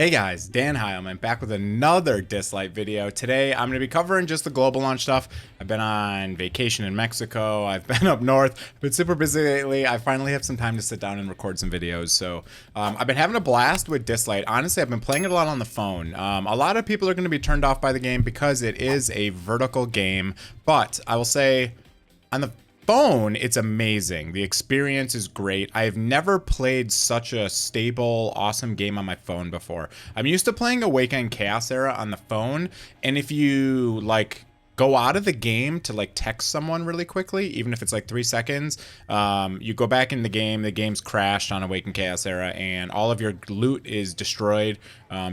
Hey guys, Dan Heilman back with another Dislyte video. Today I'm going to be covering just the global launch stuff. I've been on vacation in Mexico, I've been up north, been super busy lately. I finally have some time to sit down and record some videos. So I've been having a blast with Dislyte. Honestly, I've been playing it a lot on the phone. A lot of people are going to be turned off by the game because it is a vertical game, but I will say on the phone, it's amazing. The experience is great. I've never played such a stable, awesome game on my phone before. I'm used to playing Awaken Chaos Era on the phone, and if you like go out of the game to like text someone really quickly, even if it's like 3 seconds, you go back in the game's crashed on Awaken Chaos Era, and all of your loot is destroyed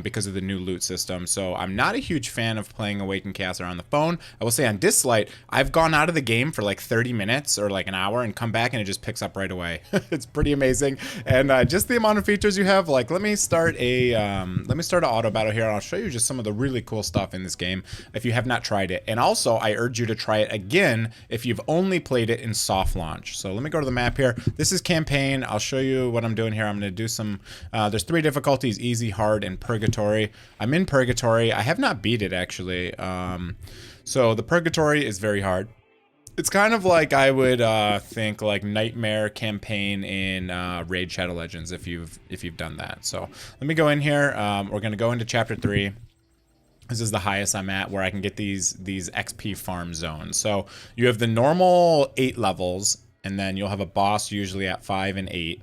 because of the new loot system. So I'm not a huge fan of playing Awaken Chaos Era on the phone. I will say on Dislyte, I've gone out of the game for like 30 minutes or like an hour and come back and it just picks up right away. It's pretty amazing. And just the amount of features you have, like let me start an auto battle here and I'll show you just some of the really cool stuff in this game if you have not tried it. And also, I urge you to try it again if you've only played it in soft launch. So let me go to the map here. This is campaign. I'll show you what I'm doing here. I'm going to do some, there's 3 difficulties, easy, hard, and purgatory. I'm in purgatory. I have not beat it actually. So the purgatory is very hard. It's kind of like I would think like Nightmare campaign in Raid Shadow Legends if you've done that. So let me go in here. We're going to go into chapter 3. This is the highest I'm at where I can get these XP farm zones. So you have the normal 8 levels, and then you'll have a boss usually at 5 and 8.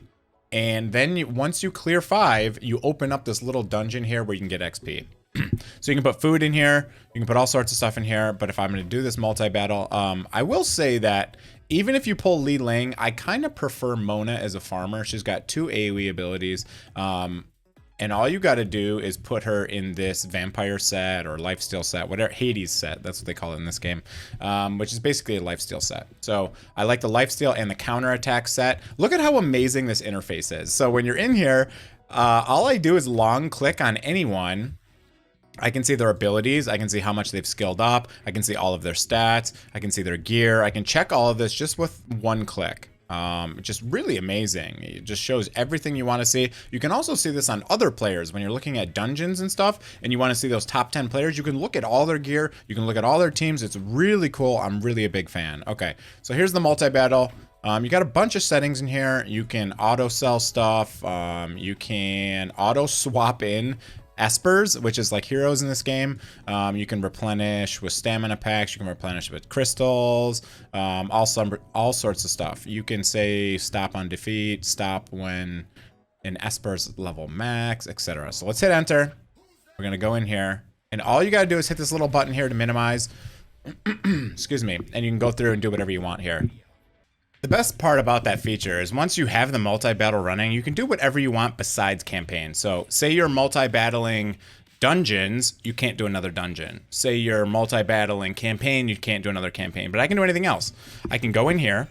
And then once you clear 5, you open up this little dungeon here where you can get XP. So you can put food in here, you can put all sorts of stuff in here, but if I'm going to do this multi-battle, I will say that even if you pull Li Ling, I kind of prefer Mona as a farmer. She's got 2 AoE abilities. And all you got to do is put her in this vampire set or lifesteal set, whatever, Hades set. That's what they call it in this game, which is basically a lifesteal set. So I like the lifesteal and the counterattack set. Look at how amazing this interface is. So when you're in here, all I do is long click on anyone. I can see their abilities. I can see how much they've skilled up. I can see all of their stats. I can see their gear. I can check all of this just with one click. Just really amazing. It just shows everything you want to see. You can also see this on other players when you're looking at dungeons and stuff and you want to see those top 10 players. You can look at all their gear. You can look at all their teams. It's really cool. I'm really a big fan. Okay, so here's the multi-battle. You got a bunch of settings in here. You can auto sell stuff. You can auto swap in Espers, which is like heroes in this game. You can replenish with stamina packs. You can replenish with crystals. All sorts of stuff. You can say stop on defeat, stop when an Espers level max, etc. So let's hit enter. We're gonna go in here, and all you gotta do is hit this little button here to minimize. Excuse me, and you can go through and do whatever you want here. The best part about that feature is once you have the multi-battle running, you can do whatever you want besides campaign. So say you're multi-battling dungeons, you can't do another dungeon. Say you're multi-battling campaign, you can't do another campaign, but I can do anything else. I can go in here,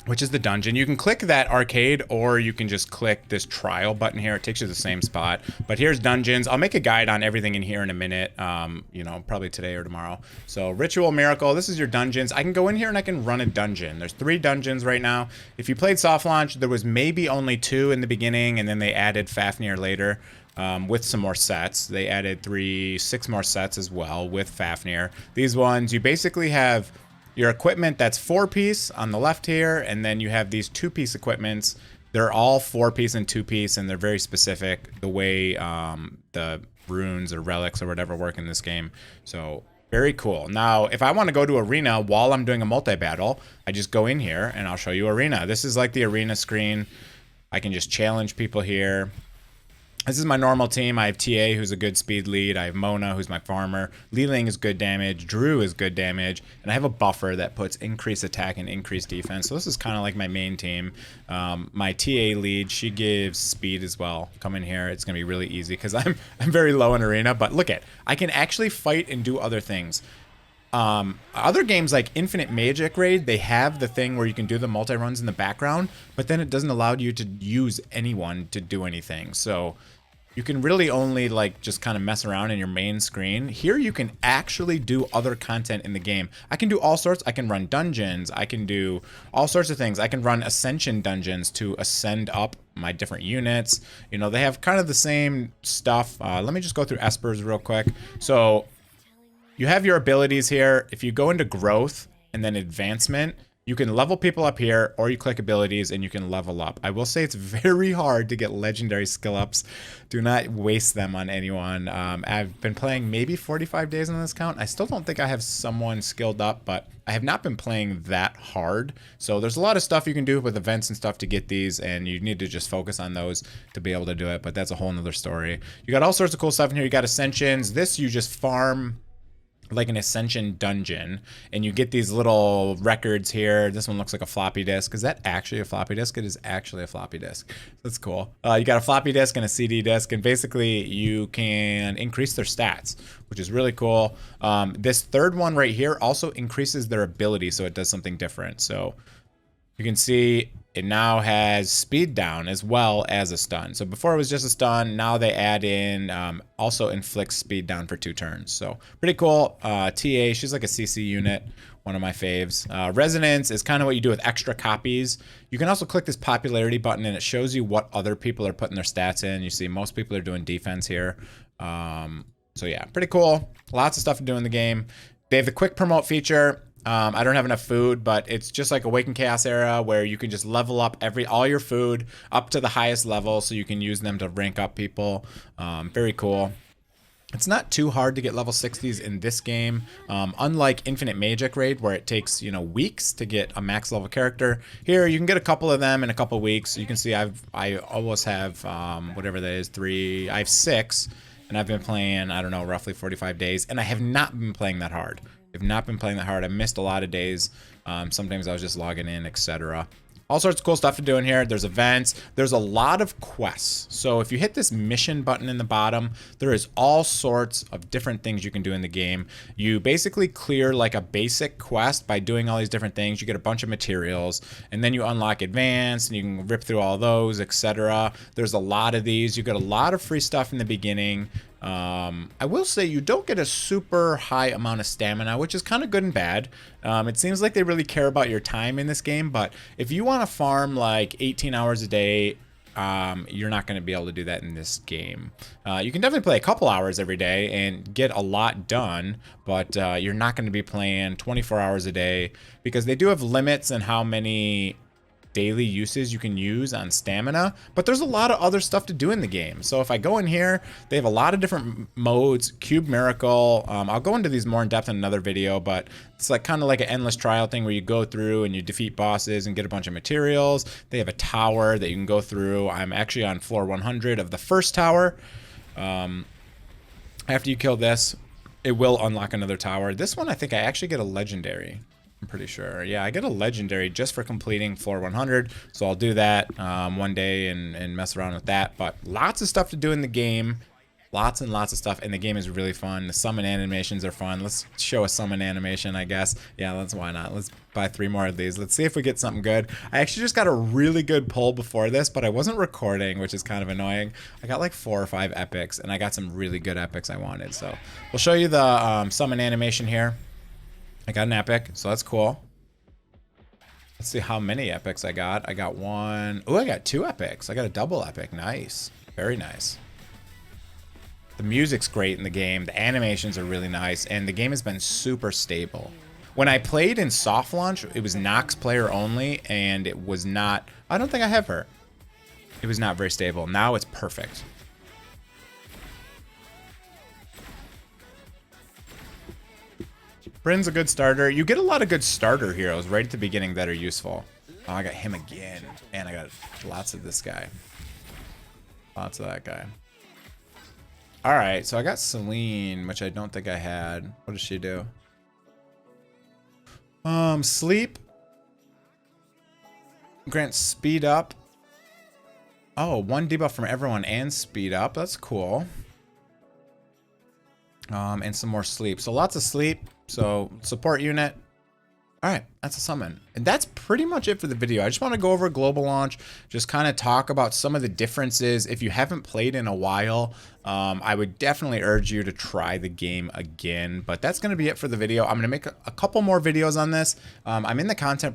which is the dungeon. You can click that arcade, or you can just click this trial button here. It takes you to the same spot. But here's dungeons. I'll make a guide on everything in here in a minute, you know, probably today or tomorrow. So Ritual Miracle, this is your dungeons. I can go in here and I can run a dungeon. There's 3 dungeons right now. If you played soft launch, there was maybe only 2 in the beginning, and then they added Fafnir later. With some more sets. They added 6 more sets as well with Fafnir. These ones, you basically have your equipment that's 4-piece on the left here, and then you have these 2-piece equipments. They're all 4-piece and 2-piece, and they're very specific the way the runes or relics or whatever work in this game. So very cool. Now, if I want to go to arena while I'm doing a multi-battle, I just go in here and I'll show you arena. This is like the arena screen. I can just challenge people here. This is my normal team. I have TA, who's a good speed lead. I have Mona, who's my farmer. Li Ling is good damage. Drew is good damage. And I have a buffer that puts increased attack and increased defense. So this is kind of like my main team. My TA lead, she gives speed as well. Come in here. It's going to be really easy because I'm very low in arena. But look at, I can actually fight and do other things. Other games like Infinite Magic Raid, they have the thing where you can do the multi-runs in the background, but then it doesn't allow you to use anyone to do anything. So you can really only like just kind of mess around in your main screen. Here you can actually do other content in the game. I can do all sorts. I can run dungeons. I can do all sorts of things. I can run ascension dungeons to ascend up my different units. You know, they have kind of the same stuff. Let me just go through Espers real quick. So you have your abilities here. If you go into growth and then advancement, you can level people up here, or you click abilities and you can level up. I will say it's very hard to get legendary skill ups. Do not waste them on anyone. I've been playing maybe 45 days on this count. I still don't think I have someone skilled up, but I have not been playing that hard. So there's a lot of stuff you can do with events and stuff to get these, and you need to just focus on those to be able to do it, but that's a whole nother story. You got all sorts of cool stuff in here. You got ascensions. This you just farm like an ascension dungeon, and you get these little records here. This one looks like a floppy disk. Is that actually a floppy disk? It is actually a floppy disk. That's cool. You got a floppy disk and a CD disk, and basically you can increase their stats, which is really cool. This third one right here also increases their ability, so it does something different. So you can see it now has speed down as well as a stun. So before it was just a stun, now they add in also inflicts speed down for 2 turns. So pretty cool. TA, she's like a CC unit, one of my faves. Resonance is kind of what you do with extra copies. You can also click this popularity button and it shows you what other people are putting their stats in. You see most people are doing defense here. So yeah, pretty cool. Lots of stuff to do in the game. They have the quick promote feature. I don't have enough food, but it's just like Awakened Chaos era where you can just level up all your food up to the highest level so you can use them to rank up people. Very cool. It's not too hard to get level 60s in this game. Unlike Infinite Magic Raid where it takes, you know, weeks to get a max level character. Here you can get a couple of them in a couple weeks. You can see I almost have whatever that is, 3. I have 6, and I've been playing, I don't know, roughly 45 days, and I have not been playing that hard. I've not been playing that hard. I missed a lot of days. Sometimes I was just logging in, etc. All sorts of cool stuff to do in here. There's events. There's a lot of quests. So if you hit this mission button in the bottom, there is all sorts of different things you can do in the game. You basically clear like a basic quest by doing all these different things. You get a bunch of materials, and then you unlock advanced, and you can rip through all those, etc. There's a lot of these. You get a lot of free stuff in the beginning. I will say you don't get a super high amount of stamina, which is kind of good and bad. It seems like they really care about your time in this game, but if you want to farm like 18 hours a day, you're not going to be able to do that in this game. You can definitely play a couple hours every day and get a lot done, but you're not going to be playing 24 hours a day because they do have limits on how many daily uses you can use on stamina, but there's a lot of other stuff to do in the game. So if I go in here, they have a lot of different modes. Cube Miracle, I'll go into these more in depth in another video, but it's like kind of like an endless trial thing where you go through and you defeat bosses and get a bunch of materials. They have a tower that you can go through. I'm actually on floor 100 of the first tower. After you kill this, it will unlock another tower. This one, I think I actually get a legendary. I'm pretty sure. Yeah, I get a legendary just for completing floor 100. So I'll do that one day and mess around with that. But lots of stuff to do in the game. Lots and lots of stuff. And the game is really fun. The summon animations are fun. Let's show a summon animation, I guess. Yeah, why not? Let's buy 3 more of these. Let's see if we get something good. I actually just got a really good pull before this, but I wasn't recording, which is kind of annoying. I got like 4 or 5 epics, and I got some really good epics I wanted. So we'll show you the summon animation here. I got an epic, so that's cool. Let's see how many epics I got. I got 1. Oh, I got 2 epics. I got a double epic. Nice. Very nice. The music's great in the game. The animations are really nice, and the game has been super stable. When I played in soft launch, it was Nox player only, and it was not... I don't think I have her. It was not very stable. Now it's perfect. Bryn's a good starter. You get a lot of good starter heroes right at the beginning that are useful. Oh, I got him again. And I got lots of this guy. Lots of that guy. Alright, so I got Celine, which I don't think I had. What does she do? Sleep. Grant speed up. Oh, 1 debuff from everyone and speed up. That's cool. And some more sleep. So lots of sleep. So support unit. All right, that's a summon. And that's pretty much it for the video. I just want to go over global launch, just kind of talk about some of the differences. If you haven't played in a while, I would definitely urge you to try the game again. But that's going to be it for the video. I'm going to make a couple more videos on this. I'm in the content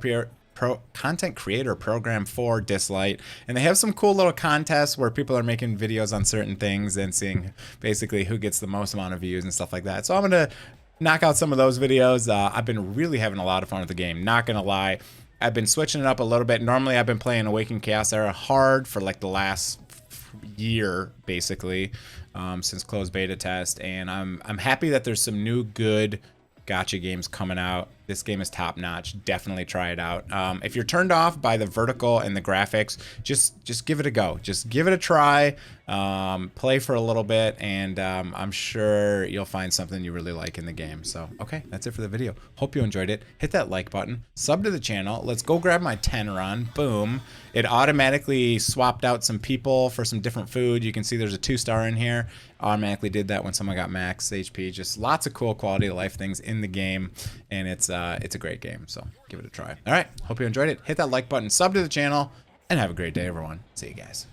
creator program for Dislyte, and they have some cool little contests where people are making videos on certain things and seeing basically who gets the most amount of views and stuff like that. So I'm going to knock out some of those videos. I've been really having a lot of fun with the game, not gonna lie. I've been switching it up a little bit. Normally I've been playing Awakened Chaos Era hard for like the last year basically, since closed beta test, and I'm happy that there's some new good gacha games coming out. This game is top notch. Definitely try it out. If you're turned off by the vertical and the graphics, just give it a go. Just give it a try. Play for a little bit, and I'm sure you'll find something you really like in the game. So, okay, that's it for the video. Hope you enjoyed it. Hit that like button. Sub to the channel. Let's go grab my 10 run. Boom. It automatically swapped out some people for some different food. You can see there's a 2-star in here. Automatically did that when someone got max HP. Just lots of cool quality of life things in the game, and it's a great game, so give it a try. All right, hope you enjoyed it. Hit that like button, sub to the channel, and have a great day, everyone. See you guys.